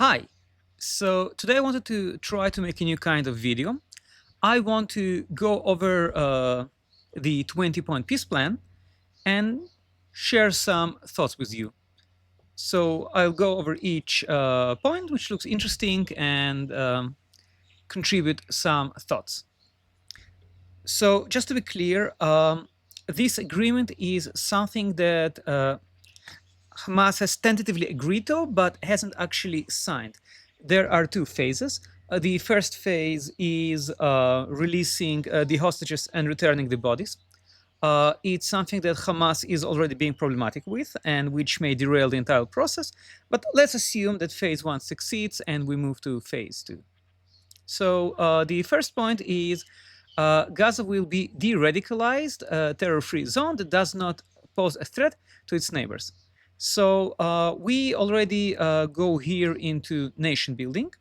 Hi. So today I wanted to try to make a new kind of video. I want to go over the 20-point peace plan and share some thoughts with you. So I'll go over each point, which looks interesting, and contribute some thoughts. So just to be clear, this agreement is something that Hamas has tentatively agreed to, but hasn't actually signed. There are two phases. The first phase is releasing the hostages and returning the bodies. It's something that Hamas is already being problematic with and which may derail the entire process. But let's assume that phase one succeeds and we move to phase two. So the first point is Gaza will be de radicalized, terror free zone that does not pose a threat to its neighbors. So we already go here into nation building.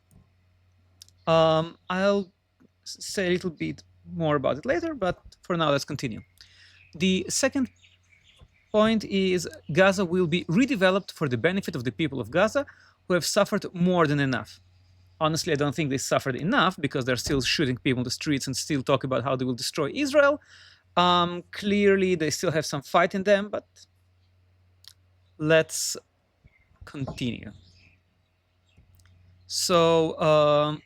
I'll say a little bit more about it later, but for now, let's continue. The second point is Gaza will be redeveloped for the benefit of the people of Gaza who have suffered more than enough. Honestly, I don't think they suffered enough because they're still shooting people in the streets and still talk about how they will destroy Israel. Clearly, they still have some fight in them, but let's continue. So,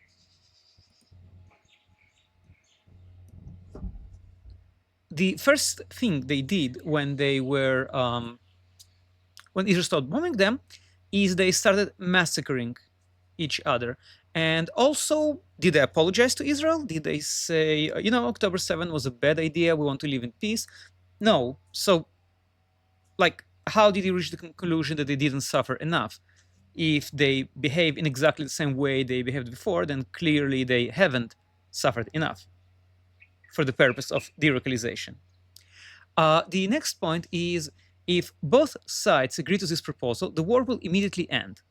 the first thing they did when they were when Israel started bombing them is they started massacring each other. And also, did they apologize to Israel? Did they say, October 7 was a bad idea, we want to live in peace? No. So, like, how did he reach the conclusion that they didn't suffer enough? If they behave in exactly the same way they behaved before, then clearly they haven't suffered enough for the purpose of de-radicalization. The next point is if both sides agree to this proposal, the war will immediately end.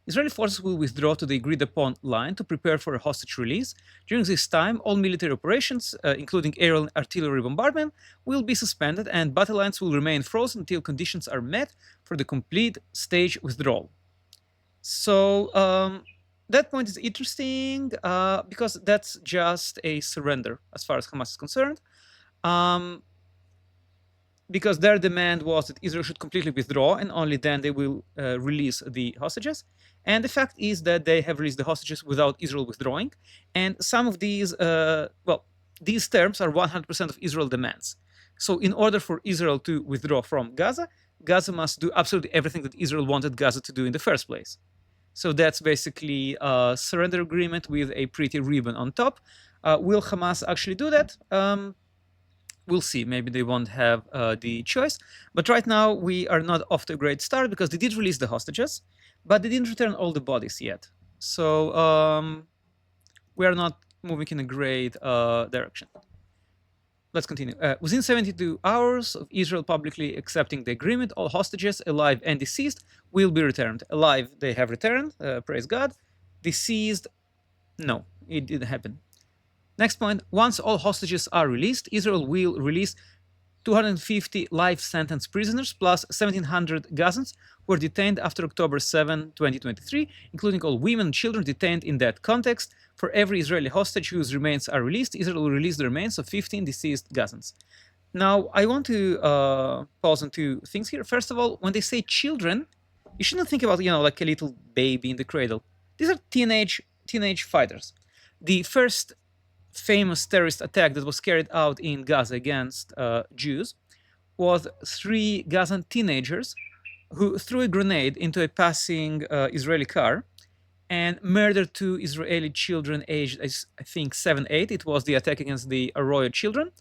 Israeli forces will withdraw to the agreed upon line to prepare for a hostage release. During this time, all military operations, including aerial and artillery bombardment, will be suspended and battle lines will remain frozen until conditions are met for the complete stage withdrawal. So that point is interesting because that's just a surrender as far as Hamas is concerned. Because their demand was that Israel should completely withdraw and only then they will release the hostages. And the fact is that they have released the hostages without Israel withdrawing. And some of these, these terms are 100% of Israel demands. So in order for Israel to withdraw from Gaza, Gaza must do absolutely everything that Israel wanted Gaza to do in the first place. So that's basically a surrender agreement with a pretty ribbon on top. Will Hamas actually do that? We'll see. Maybe they won't have the choice. But right now, we are not off to a great start because they did release the hostages, but they didn't return all the bodies yet. So we are not moving in a great direction. Let's continue. Within 72 hours of Israel publicly accepting the agreement, all hostages, alive and deceased, will be returned. Alive, they have returned, praise God. Deceased, no, it didn't happen. Next point, once all hostages are released, Israel will release 250 life sentence prisoners plus 1,700 Gazans who were detained after October 7, 2023, including all women and children detained in that context. For every Israeli hostage whose remains are released, Israel will release the remains of 15 deceased Gazans. Now, I want to pause on two things here. First of all, when they say children, you shouldn't think about, like a little baby in the cradle. These are teenage fighters. The first famous terrorist attack that was carried out in Gaza against Jews was 3 Gazan teenagers who threw a grenade into a passing Israeli car and murdered 2 Israeli children aged, I think, 7, 8. It was the attack against the Arroyo children.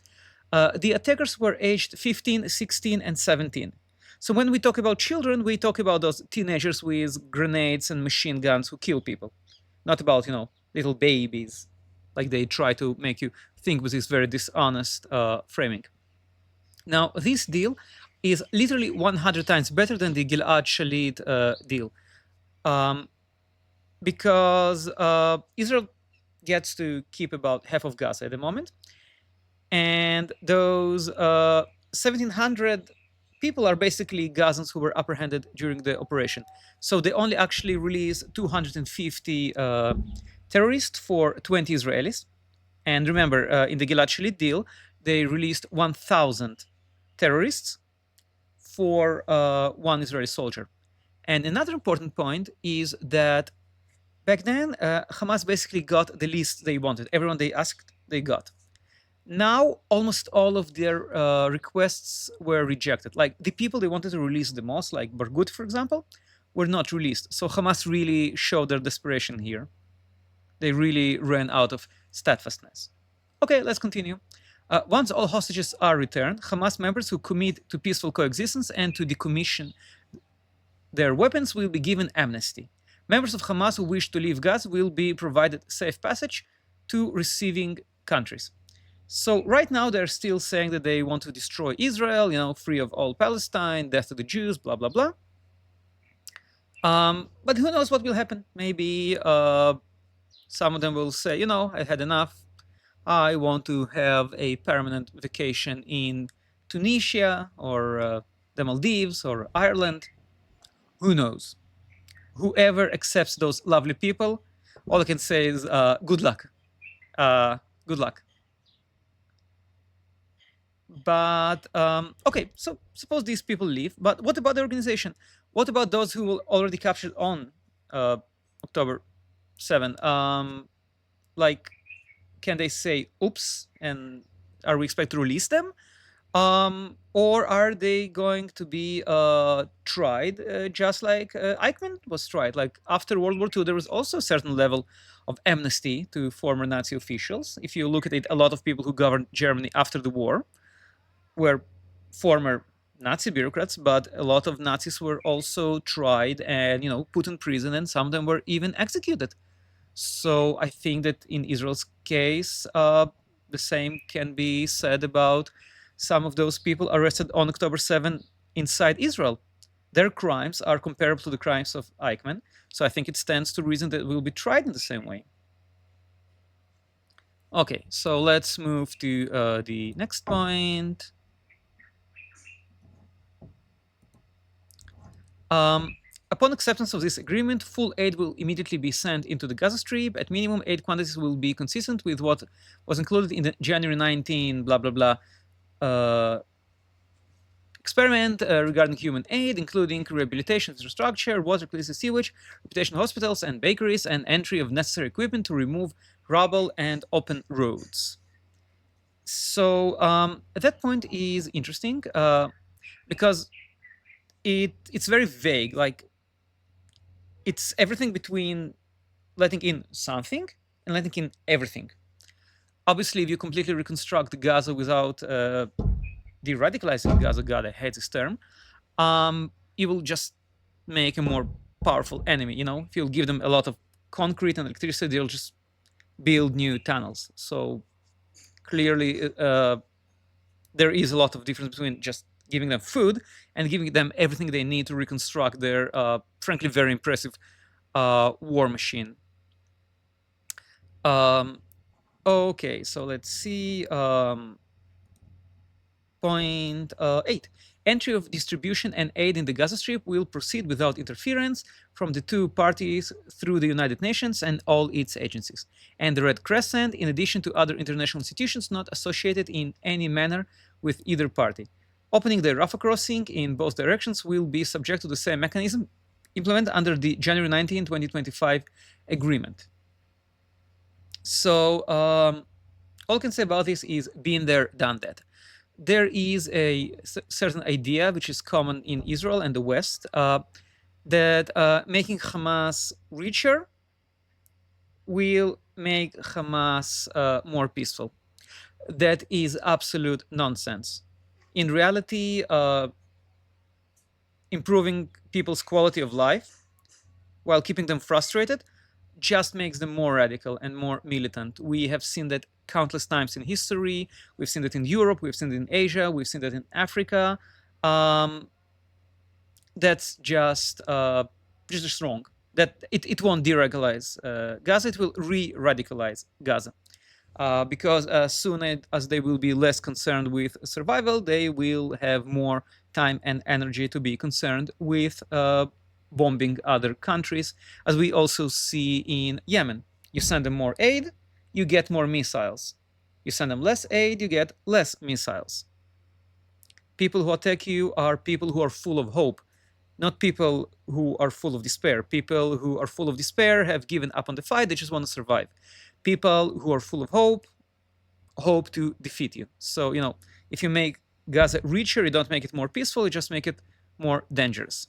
The attackers were aged 15, 16, and 17. So when we talk about children, we talk about those teenagers with grenades and machine guns who kill people, not about, little babies like they try to make you think with this very dishonest framing. Now, this deal is literally 100 times better than the Gilad Shalit deal. Because Israel gets to keep about half of Gaza at the moment. And those 1,700 people are basically Gazans who were apprehended during the operation. So they only actually released 250 terrorists for 20 Israelis. And remember, in the Gilad Shalit deal, they released 1,000 terrorists for one Israeli soldier. And another important point is that back then, Hamas basically got the list they wanted. Everyone they asked, they got. Now, almost all of their requests were rejected. Like the people they wanted to release the most, like Barghouti, for example, were not released. So Hamas really showed their desperation here. They really ran out of steadfastness. Okay, let's continue. Once all hostages are returned, Hamas members who commit to peaceful coexistence and to decommission their weapons will be given amnesty. Members of Hamas who wish to leave Gaza will be provided safe passage to receiving countries. So right now they're still saying that they want to destroy Israel, free of all Palestine, death to the Jews, blah, blah, blah. But who knows what will happen? Maybe some of them will say, I had enough. I want to have a permanent vacation in Tunisia or the Maldives or Ireland. Who knows? Whoever accepts those lovely people, all I can say is good luck. Good luck. But okay, so suppose these people leave. But what about the organization? What about those who were already captured on October 7? Like, can they say oops, and are we expected to release them? Or are they going to be tried just like Eichmann was tried? Like after World War II, there was also a certain level of amnesty to former Nazi officials. If you look at it, a lot of people who governed Germany after the war were former Nazi bureaucrats, but a lot of Nazis were also tried and put in prison, and some of them were even executed. So I think that in Israel's case, the same can be said about some of those people arrested on October 7 inside Israel. Their crimes are comparable to the crimes of Eichmann, so I think it stands to reason that will be tried in the same way. Okay, so let's move to the next point. Upon acceptance of this agreement, full aid will immediately be sent into the Gaza Strip. At minimum, aid quantities will be consistent with what was included in the January 19 blah blah blah experiment regarding human aid, including rehabilitation infrastructure, water, clean sewage, reputation hospitals and bakeries, and entry of necessary equipment to remove rubble and open roads. So at that point is interesting because it's very vague. Like it's everything between letting in something and letting in everything. Obviously, if you completely reconstruct Gaza without de-radicalizing Gaza, God, I hate this term, you will just make a more powerful enemy. If you'll give them a lot of concrete and electricity, they'll just build new tunnels. So clearly, there is a lot of difference between just giving them food and giving them everything they need to reconstruct their, frankly, very impressive war machine. Okay, so let's see. Point 8. Entry of distribution and aid in the Gaza Strip will proceed without interference from the two parties through the United Nations and all its agencies, and the Red Crescent, in addition to other international institutions not associated in any manner with either party. Opening the Rafah crossing in both directions will be subject to the same mechanism implemented under the January 19, 2025 agreement. So all I can say about this is been there, done that. There is a certain idea which is common in Israel and the West that making Hamas richer will make Hamas more peaceful. That is absolute nonsense. In reality, improving people's quality of life while keeping them frustrated just makes them more radical and more militant. We have seen that countless times in history. We've seen that in Europe, we've seen it in Asia, we've seen that in Africa. That's just wrong. That it won't de-radicalize Gaza, it will re-radicalize Gaza. Because as soon as they will be less concerned with survival, they will have more time and energy to be concerned with bombing other countries, as we also see in Yemen. You send them more aid, you get more missiles. You send them less aid, you get less missiles. People who attack you are people who are full of hope, not people who are full of despair. People who are full of despair have given up on the fight, they just want to survive. People who are full of hope to defeat you. So, if you make Gaza richer, you don't make it more peaceful, you just make it more dangerous.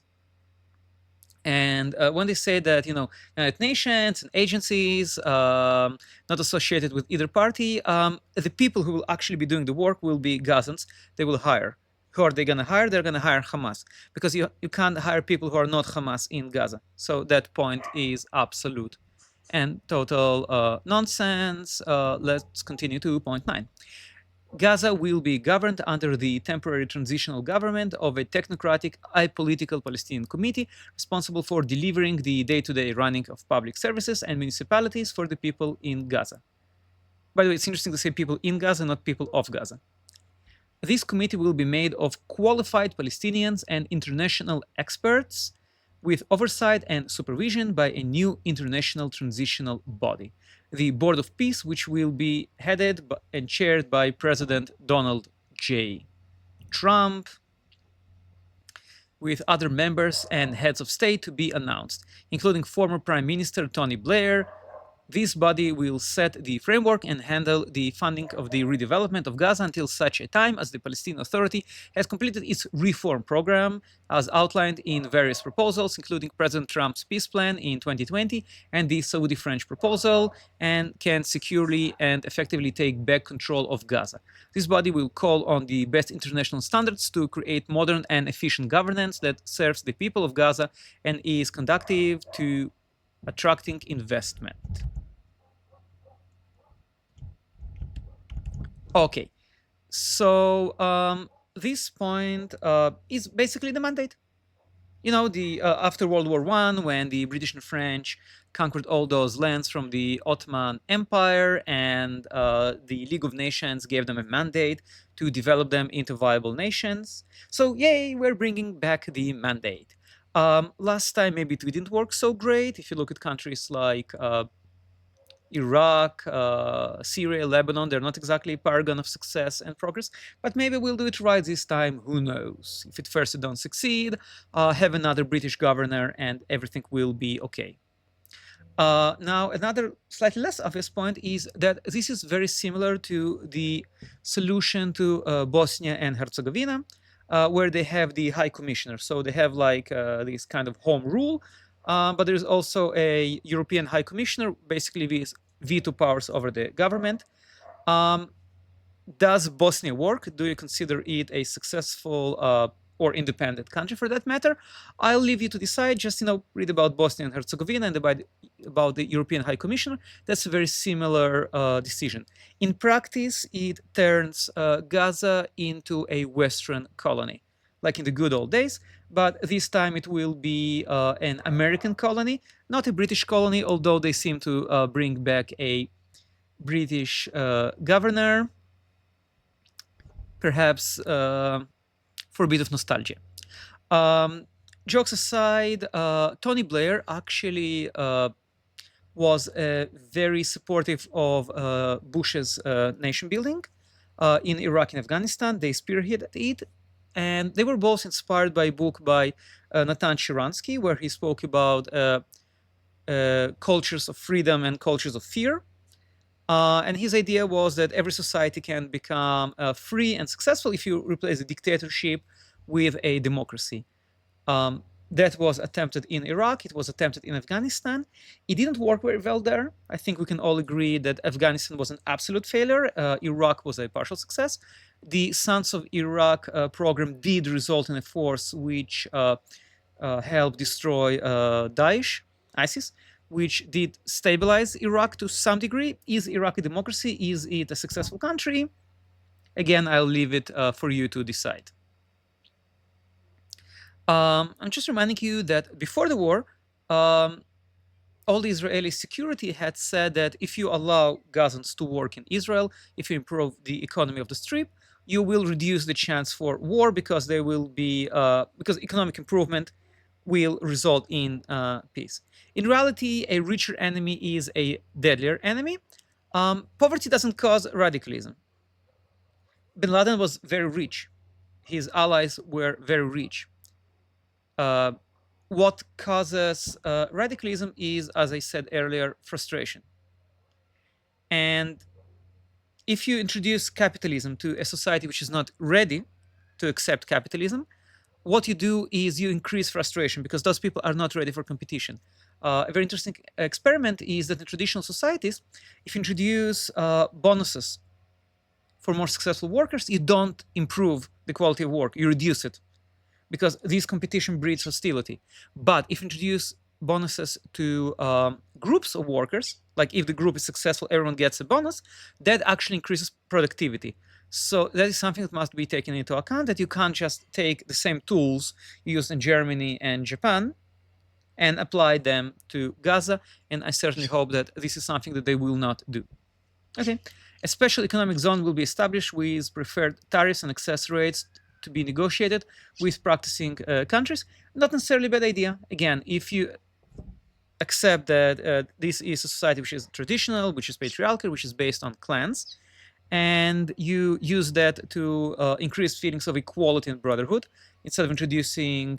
And when they say that, United Nations and agencies not associated with either party, the people who will actually be doing the work will be Gazans. They will hire. Who are they going to hire? They're going to hire Hamas, because you can't hire people who are not Hamas in Gaza. So that point is absolute and total nonsense. Let's continue to point 9. Gaza will be governed under the temporary transitional government of a technocratic, apolitical Palestinian committee responsible for delivering the day-to-day running of public services and municipalities for the people in Gaza. By the way, it's interesting to say people in Gaza, not people of Gaza. This committee will be made of qualified Palestinians and international experts with oversight and supervision by a new international transitional body, the Board of Peace, which will be headed and chaired by President Donald J. Trump, with other members and heads of state to be announced, including former Prime Minister Tony Blair. This body will set the framework and handle the funding of the redevelopment of Gaza until such a time as the Palestinian Authority has completed its reform program, as outlined in various proposals, including President Trump's peace plan in 2020 and the Saudi-French proposal, and can securely and effectively take back control of Gaza. This body will call on the best international standards to create modern and efficient governance that serves the people of Gaza and is conducive to attracting investment. Okay, so this point is basically the mandate. After World War I, when the British and French conquered all those lands from the Ottoman Empire, and the League of Nations gave them a mandate to develop them into viable nations. So yay, we're bringing back the mandate. Last time maybe it didn't work so great. If you look at countries like Iraq, Syria, Lebanon, they're not exactly a paragon of success and progress, but maybe we'll do it right this time, who knows. If at first you don't succeed, have another British governor and everything will be okay. Now, another slightly less obvious point is that this is very similar to the solution to Bosnia and Herzegovina, where they have the High Commissioner. So they have like this kind of home rule, but there's also a European High Commissioner, basically with veto powers over the government. Does Bosnia work? Do you consider it a successful or independent country for that matter? I'll leave you to decide. Just read about Bosnia and Herzegovina and about the European High Commissioner. That's a very similar decision. In practice, it turns Gaza into a Western colony, like in the good old days, but this time it will be an American colony, not a British colony, although they seem to bring back a British governor, perhaps for a bit of nostalgia. Jokes aside, Tony Blair actually was very supportive of Bush's nation building in Iraq and Afghanistan. They spearheaded it, and they were both inspired by a book by Natan Sharansky, where he spoke about cultures of freedom and cultures of fear. And his idea was that every society can become free and successful if you replace a dictatorship with a democracy. That was attempted in Iraq. It was attempted in Afghanistan. It didn't work very well there. I think we can all agree that Afghanistan was an absolute failure. Iraq was a partial success. The Sons of Iraq program did result in a force which helped destroy Daesh, ISIS, which did stabilize Iraq to some degree. Is Iraq a democracy? Is it a successful country? Again, I'll leave it for you to decide. I'm just reminding you that before the war, all the Israeli security had said that if you allow Gazans to work in Israel, if you improve the economy of the Strip, you will reduce the chance for war because there will be because economic improvement will result in peace. In reality, a richer enemy is a deadlier enemy. Poverty doesn't cause radicalism. Bin Laden was very rich. His allies were very rich. What causes radicalism is, as I said earlier, frustration. And if you introduce capitalism to a society which is not ready to accept capitalism, what you do is you increase frustration because those people are not ready for competition. A very interesting experiment is that in traditional societies, if you introduce bonuses for more successful workers, you don't improve the quality of work, you reduce it because this competition breeds hostility. But if you introduce bonuses to groups of workers, like if the group is successful, everyone gets a bonus, that actually increases productivity. So that is something that must be taken into account, that you can't just take the same tools used in Germany and Japan and apply them to Gaza. And I certainly hope that this is something that they will not do. Okay. A special economic zone will be established with preferred tariffs and access rates to be negotiated with practicing countries. Not necessarily a bad idea. Again, if you accept that this is a society which is traditional, which is patriarchal, which is based on clans, and you use that to increase feelings of equality and brotherhood instead of introducing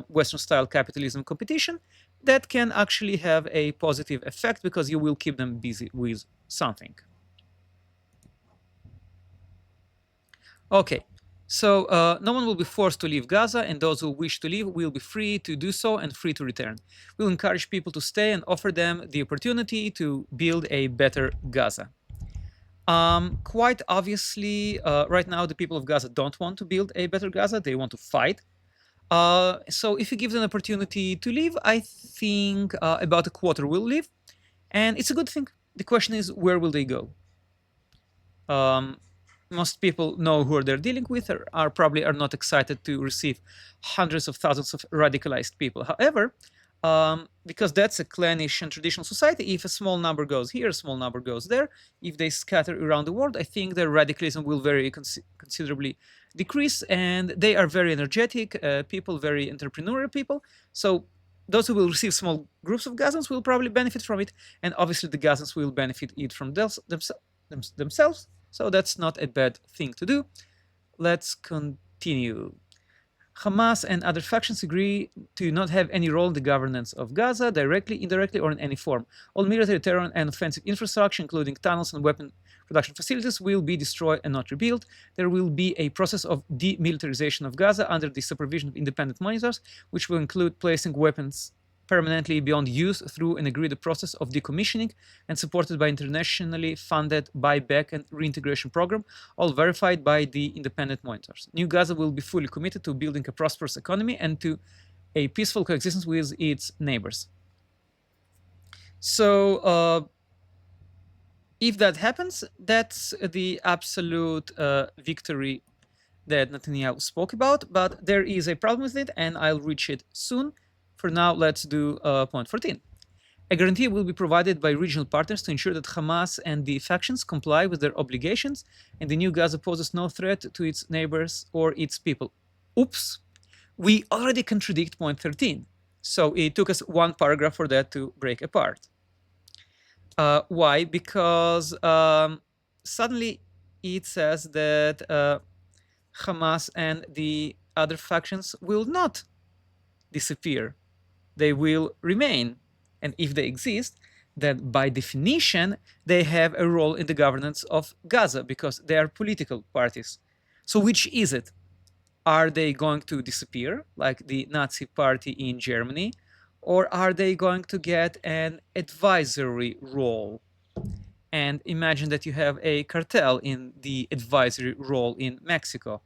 Western-style capitalism competition, that can actually have a positive effect because you will keep them busy with something. Okay, so no one will be forced to leave Gaza, and those who wish to leave will be free to do so and free to return. We'll encourage people to stay and offer them the opportunity to build a better Gaza. Quite obviously, right now, the people of Gaza don't want to build a better Gaza. They want to fight. So if you give them an opportunity to leave, I think about a quarter will leave. And it's a good thing. The question is, where will they go? Most people know who they're dealing with, or probably are not excited to receive hundreds of thousands of radicalized people. However, because that's a clannish and traditional society, if a small number goes here, a small number goes there, if they scatter around the world, I think their radicalism will very considerably decrease, and they are very energetic people, very entrepreneurial people. So those who will receive small groups of Gazans will probably benefit from it, and obviously the Gazans will benefit it from themselves. So that's not a bad thing to do. Let's continue. Hamas and other factions agree to not have any role in the governance of Gaza, directly, indirectly, or in any form. All military, terror, and offensive infrastructure, including tunnels and weapon production facilities, will be destroyed and not rebuilt. There will be a process of demilitarization of Gaza under the supervision of independent monitors, which will include placing weapons permanently beyond use through an agreed process of decommissioning and supported by internationally funded buyback and reintegration program, all verified by the independent monitors. New Gaza will be fully committed to building a prosperous economy and to a peaceful coexistence with its neighbors. So if that happens, that's the absolute victory that Netanyahu spoke about, but there is a problem with it, and I'll reach it soon. For now, let's do point 14. A guarantee will be provided by regional partners to ensure that Hamas and the factions comply with their obligations, and the new Gaza poses no threat to its neighbors or its people. Oops, we already contradict point 13. So it took us one paragraph for that to break apart. Why? Because suddenly it says that Hamas and the other factions will not disappear. They will remain. And if they exist, then by definition, they have a role in the governance of Gaza because they are political parties. So which is it? Are they going to disappear like the Nazi party in Germany? Or are they going to get an advisory role? And imagine that you have a cartel in the advisory role in Mexico.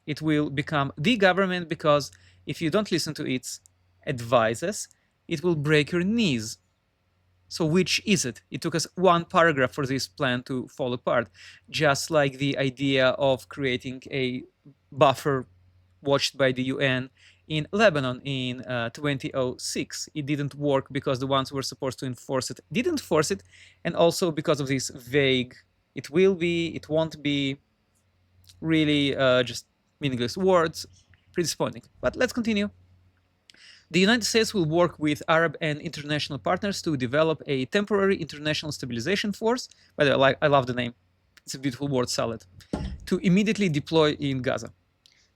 It will become the government because if you don't listen to its advices, it will break your knees. So which is it? It took us one paragraph for this plan to fall apart, just like the idea of creating a buffer watched by the UN in Lebanon in 2006. It didn't work because the ones who were supposed to enforce it didn't force it, and also because of this vague, it will be, it won't be. Really just meaningless words, pretty disappointing. But let's continue. The United States will work with Arab and international partners to develop a temporary international stabilization force. By the way, I love the name. It's a beautiful word salad. To immediately deploy in Gaza.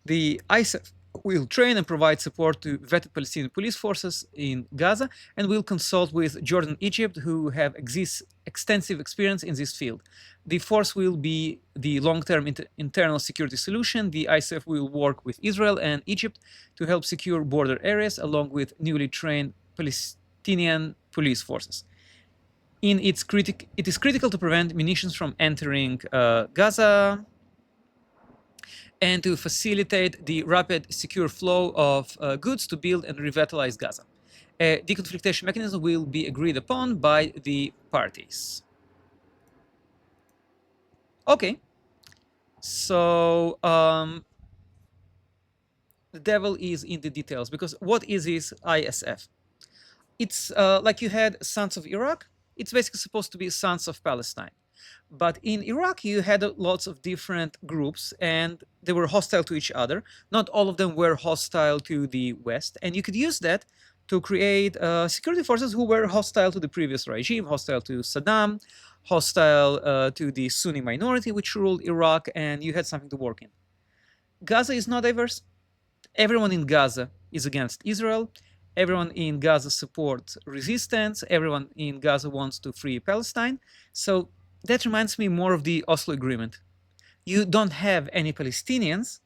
The ISAF will train and provide support to vetted Palestinian police forces in Gaza and will consult with Jordan and Egypt, who have extensive experience in this field. The force will be the long-term internal security solution. The ISAF will work with Israel and Egypt to help secure border areas along with newly trained Palestinian police forces. It is critical to prevent munitions from entering Gaza, and to facilitate the rapid, secure flow of goods to build and revitalize Gaza. A deconflictation mechanism will be agreed upon by the parties. Okay, so the devil is in the details, because what is this ISF? It's like you had Sons of Iraq. It's basically supposed to be Sons of Palestine. But in Iraq, you had lots of different groups, and they were hostile to each other. Not all of them were hostile to the West, and you could use that to create security forces who were hostile to the previous regime, hostile to Saddam, hostile to the Sunni minority which ruled Iraq, and you had something to work in. Gaza is not diverse. Everyone in Gaza is against Israel. Everyone in Gaza supports resistance. Everyone in Gaza wants to free Palestine. So that reminds me more of the Oslo Agreement. You don't have any Palestinians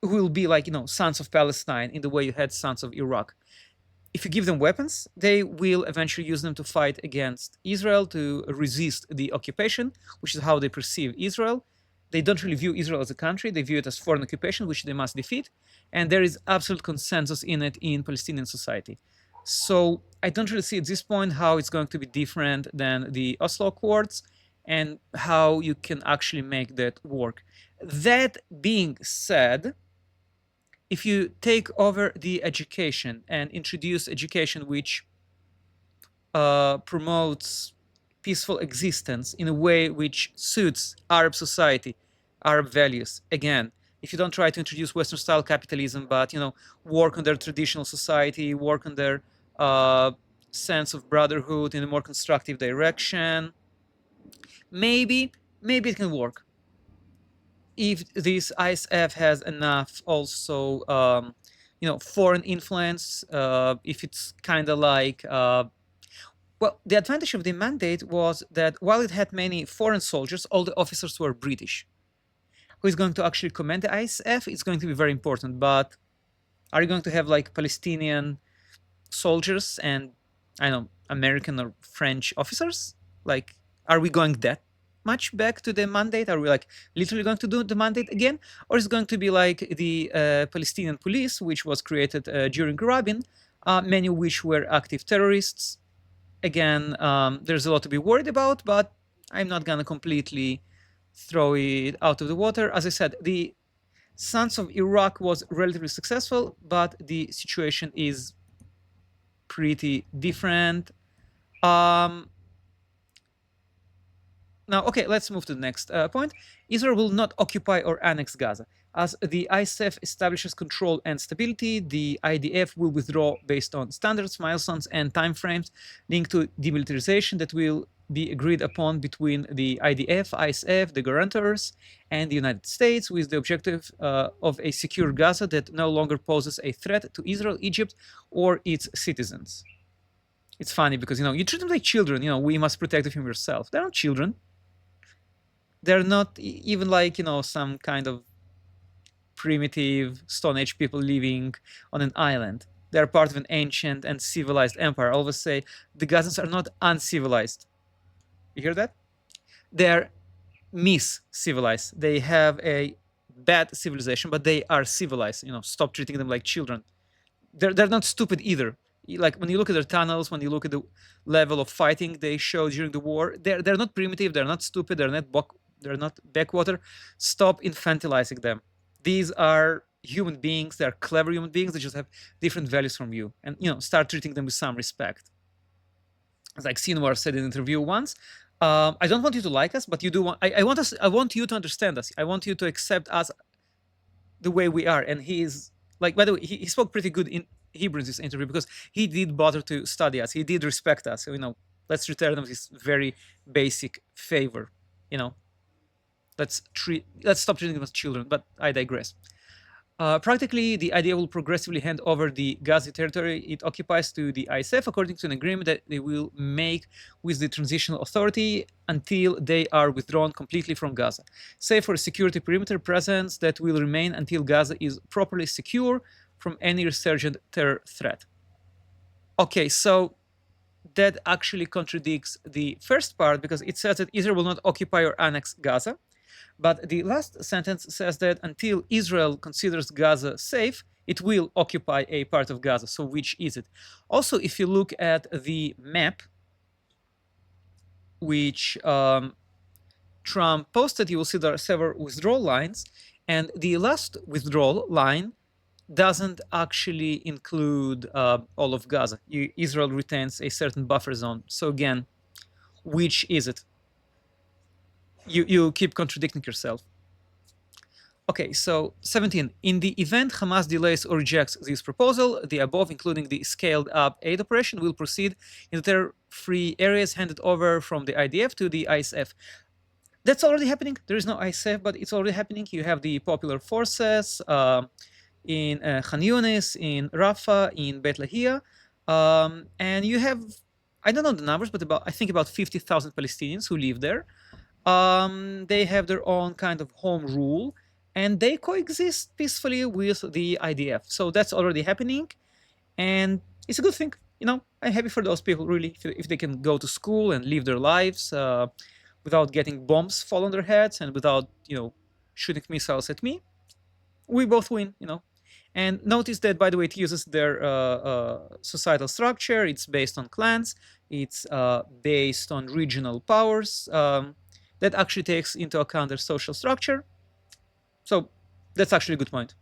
who will be like, sons of Palestine in the way you had sons of Iraq. If you give them weapons, they will eventually use them to fight against Israel, to resist the occupation, which is how they perceive Israel. They don't really view Israel as a country. They view it as foreign occupation, which they must defeat. And there is absolute consensus in it in Palestinian society. So I don't really see at this point how it's going to be different than the Oslo Accords and how you can actually make that work. That being said, if you take over the education and introduce education which promotes peaceful existence in a way which suits Arab society, Arab values, again, if you don't try to introduce Western style capitalism, but work on their traditional society, work on their sense of brotherhood in a more constructive direction, maybe it can work. If this ISF has enough also foreign influence, if it's kind of like well, the advantage of the mandate was that while it had many foreign soldiers, all the officers were British. Who is going to actually command the ISF? It's going to be very important. But are you going to have like Palestinian soldiers and American or French officers? Like, are we going that much back to the mandate? Are we like literally going to do the mandate again? Or is it going to be like the Palestinian police, which was created during Rabin, many of which were active terrorists? Again, there's a lot to be worried about, but I'm not going to completely throw it out of the water. As I said, the Sons of Iraq was relatively successful, but the situation is pretty different. Now, okay, let's move to the next point. Israel will not occupy or annex Gaza. As the ISF establishes control and stability, the IDF will withdraw based on standards, milestones, and timeframes linked to demilitarization that will be agreed upon between the IDF, ISF, the guarantors, and the United States, with the objective of a secure Gaza that no longer poses a threat to Israel, Egypt, or its citizens. It's funny because, you treat them like children. We must protect them from yourself. They're not children. They're not even like, some kind of primitive Stone Age people living on an island. They're part of an ancient and civilized empire. I always say the Gazans are not uncivilized. You hear that? They're mis-civilized. They have a bad civilization, but they are civilized. Stop treating them like children. They're not stupid either. Like when you look at their tunnels, when you look at the level of fighting they showed during the war, they're not primitive. They're not stupid. They're not backwater. Stop infantilizing them. These are human beings. They're clever human beings. They just have different values from you, and start treating them with some respect. As like Sinwar said in an interview once, I don't want you to like us, but you do want. I want us. I want you to understand us. I want you to accept us the way we are. And he is like. By the way, he spoke pretty good in Hebrew in this interview because he did bother to study us. He did respect us. So, let's return them this very basic favor. Let's stop treating them as children. But I digress. Practically, the IDF will progressively hand over the Gaza territory it occupies to the ISF according to an agreement that they will make with the transitional authority until they are withdrawn completely from Gaza, save for a security perimeter presence that will remain until Gaza is properly secure from any resurgent terror threat. Okay, so that actually contradicts the first part because it says that Israel will not occupy or annex Gaza. But the last sentence says that until Israel considers Gaza safe, it will occupy a part of Gaza. So which is it? Also, if you look at the map, which Trump posted, you will see there are several withdrawal lines. And the last withdrawal line doesn't actually include all of Gaza. Israel retains a certain buffer zone. So again, which is it? You keep contradicting yourself. Okay, so 17. In the event Hamas delays or rejects this proposal, the above, including the scaled-up aid operation, will proceed in the terror-free areas handed over from the IDF to the ISF. That's already happening. There is no ISF, but it's already happening. You have the popular forces in Khan Yunis, in Rafah, in Beit Lahia, and you have, I don't know the numbers, but I think about 50,000 Palestinians who live there. They have their own kind of home rule, and they coexist peacefully with the IDF. So that's already happening, and it's a good thing. I'm happy for those people, really, if they can go to school and live their lives without getting bombs fall on their heads and without, shooting missiles at me. We both win, And notice that, by the way, it uses their societal structure. It's based on clans. It's based on regional powers. That actually takes into account their social structure. So that's actually a good point.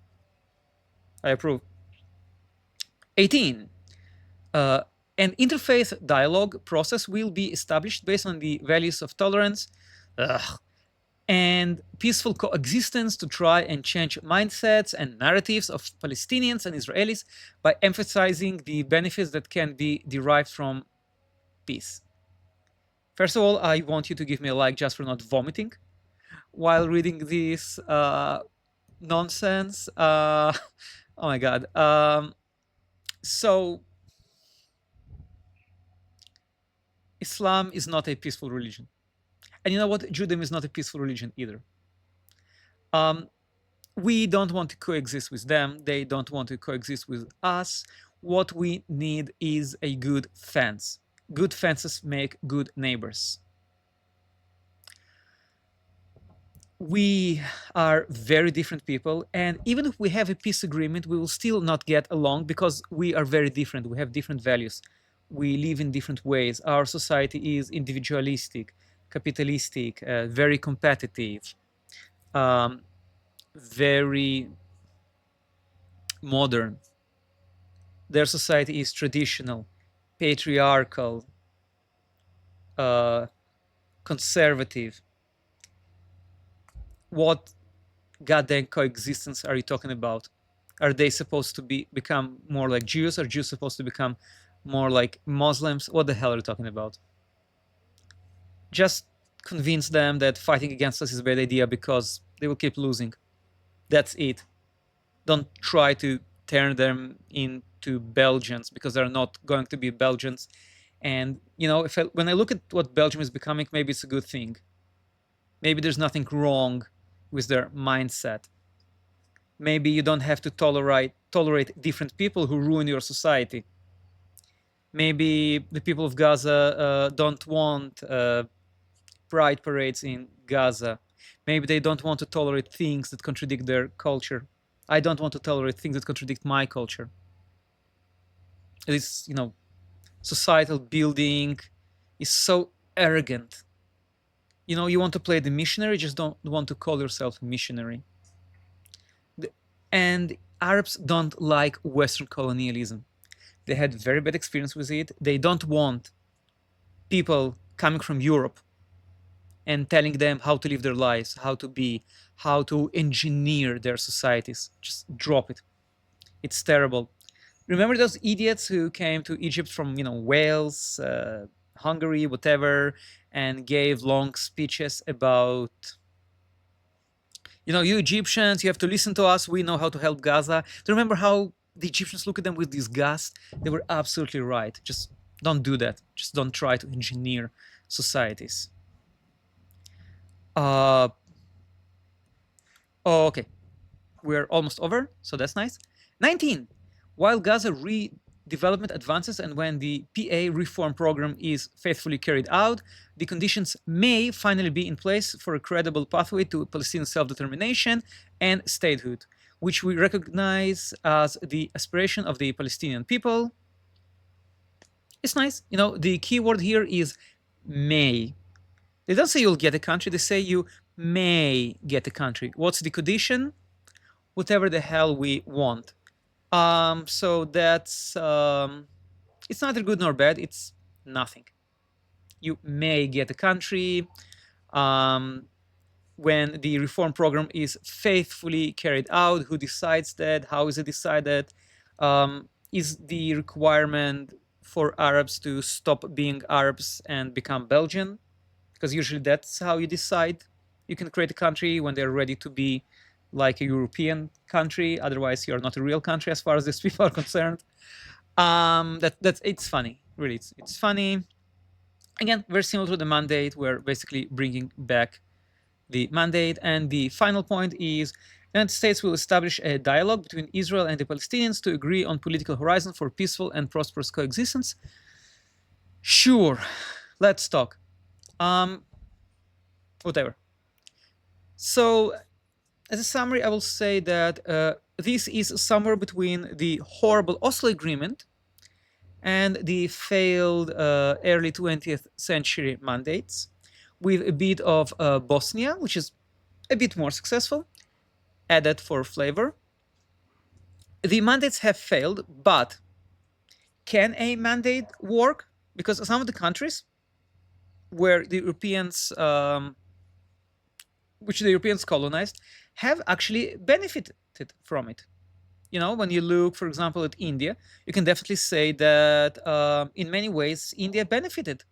I approve. 18. An interfaith dialogue process will be established based on the values of tolerance and peaceful coexistence to try and change mindsets and narratives of Palestinians and Israelis by emphasizing the benefits that can be derived from peace. First of all, I want you to give me a like just for not vomiting while reading this nonsense. Oh my God. So Islam is not a peaceful religion. And you know what? Judaism is not a peaceful religion either. We don't want to coexist with them. They don't want to coexist with us. What we need is a good fence. Good fences make good neighbors. We are very different people, and even if we have a peace agreement, we will still not get along because we are very different. We have different values. We live in different ways. Our society is individualistic, capitalistic, very competitive, very modern. Their society is traditional, patriarchal, conservative. What goddamn coexistence are you talking about? Are they supposed to become more like Jews? Are Jews supposed to become more like Muslims? What the hell are you talking about? Just convince them that fighting against us is a bad idea because they will keep losing. That's it. Don't try to turn them into Belgians because they're not going to be Belgians. And, when I look at what Belgium is becoming, maybe it's a good thing. Maybe there's nothing wrong with their mindset. Maybe you don't have to tolerate different people who ruin your society. Maybe the people of Gaza don't want pride parades in Gaza. Maybe they don't want to tolerate things that contradict their culture. I don't want to tolerate things that contradict my culture. This, societal building is so arrogant. You want to play the missionary, just don't want to call yourself a missionary. And Arabs don't like Western colonialism. They had very bad experience with it. They don't want people coming from Europe and telling them how to live their lives, how to be, how to engineer their societies. Just drop it. It's terrible. Remember those idiots who came to Egypt from, Wales, Hungary, whatever, and gave long speeches about, you Egyptians, you have to listen to us. We know how to help Gaza. Do you remember how the Egyptians look at them with disgust? They were absolutely right. Just don't do that. Just don't try to engineer societies. Okay, we're almost over, so that's nice. 19. While Gaza redevelopment advances and when the PA reform program is faithfully carried out, the conditions may finally be in place for a credible pathway to Palestinian self-determination and statehood, which we recognize as the aspiration of the Palestinian people. It's nice. The key word here is may. They don't say you'll get a country, they say you may get a country. What's the condition? Whatever the hell we want. So that's, it's neither good nor bad, it's nothing. You may get a country when the reform program is faithfully carried out. Who decides that? How is it decided? Is the requirement for Arabs to stop being Arabs and become Belgian? Because usually that's how you decide. You can create a country when they're ready to be like a European country. Otherwise, you're not a real country as far as these people are concerned. It's funny, really. It's funny. Again, very similar to the mandate. We're basically bringing back the mandate. And the final point is the United States will establish a dialogue between Israel and the Palestinians to agree on political horizon for peaceful and prosperous coexistence. Sure, let's talk. Whatever. So, as a summary, I will say that this is somewhere between the horrible Oslo Agreement and the failed early 20th century mandates, with a bit of Bosnia, which is a bit more successful, added for flavor. The mandates have failed, but can a mandate work? Because some of the countries where the Europeans, which the Europeans colonized, have actually benefited from it. When you look, for example, at India, you can definitely say that in many ways, India benefited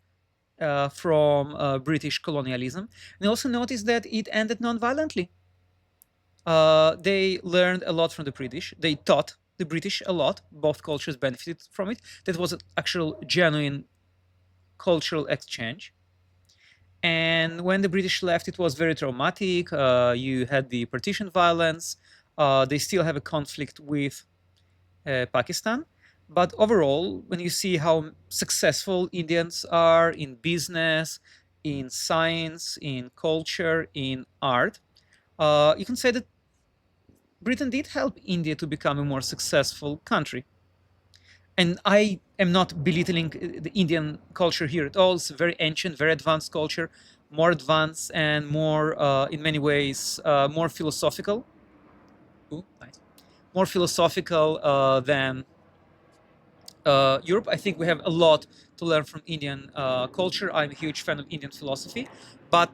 from British colonialism. And you also notice that it ended non-violently. They learned a lot from the British. They taught the British a lot. Both cultures benefited from it. That was an actual genuine cultural exchange. And when the British left, it was very traumatic. You had the partition violence. They still have a conflict with Pakistan. But overall, when you see how successful Indians are in business, in science, in culture, in art, you can say that Britain did help India to become a more successful country. And I am not belittling the Indian culture here at all. It's a very ancient, very advanced culture, more advanced and more, in many ways, more philosophical. Ooh, nice. More philosophical than Europe. I think we have a lot to learn from Indian culture. I'm a huge fan of Indian philosophy, but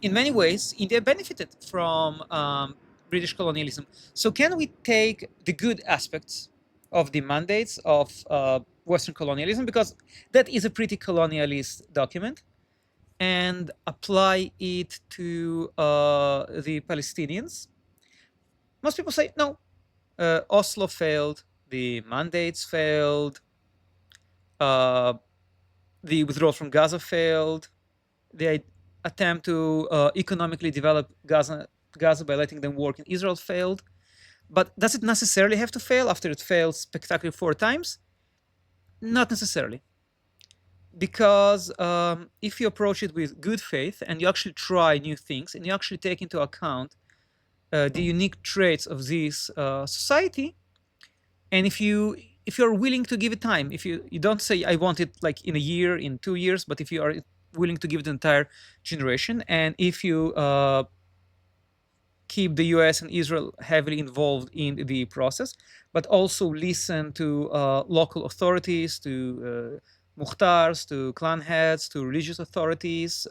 in many ways, India benefited from British colonialism. So can we take the good aspects of the mandates of Western colonialism, because that is a pretty colonialist document, and apply it to the Palestinians? Most people say, no, Oslo failed, the mandates failed, the withdrawal from Gaza failed, the attempt to economically develop Gaza by letting them work in Israel failed. But does it necessarily have to fail after it failed spectacularly 4 times? Not necessarily. Because if you approach it with good faith and you actually try new things and you actually take into account the unique traits of this society, and if you're willing to give it time, if you don't say I want it like in a year, in 2 years, but if you are willing to give it an entire generation, and if you keep the US and Israel heavily involved in the process, but also listen to local authorities, to muhtars, to clan heads, to religious authorities,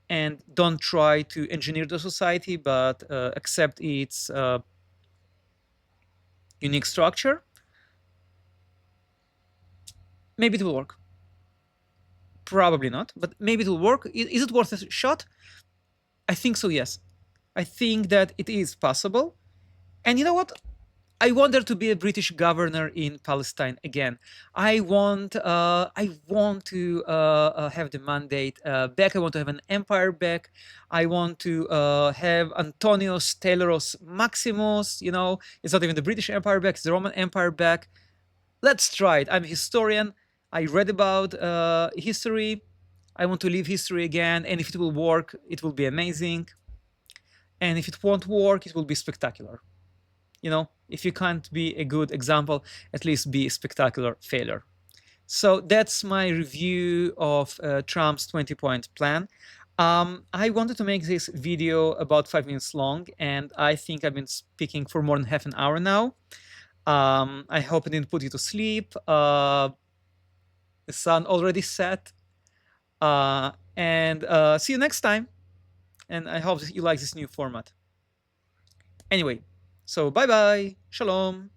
and don't try to engineer the society, but accept its unique structure, maybe it will work. Probably not, but maybe it will work. Is it worth a shot? I think so, yes. I think that it is possible. And you know what? I want there to be a British governor in Palestine again. I want to have the mandate back. I want to have an empire back. I want to have Antonius Teleros Maximus. You know, it's not even the British Empire back; it's the Roman Empire back. Let's try it. I'm a historian. I read about history. I want to live history again, and if it will work, it will be amazing. And if it won't work, it will be spectacular. You know, if you can't be a good example, at least be a spectacular failure. So that's my review of Trump's 20-point plan. I wanted to make this video about 5 minutes long, and I think I've been speaking for more than half an hour now. I hope I didn't put you to sleep. The sun already set. And see you next time. And I hope you like this new format. Anyway, so bye-bye. Shalom.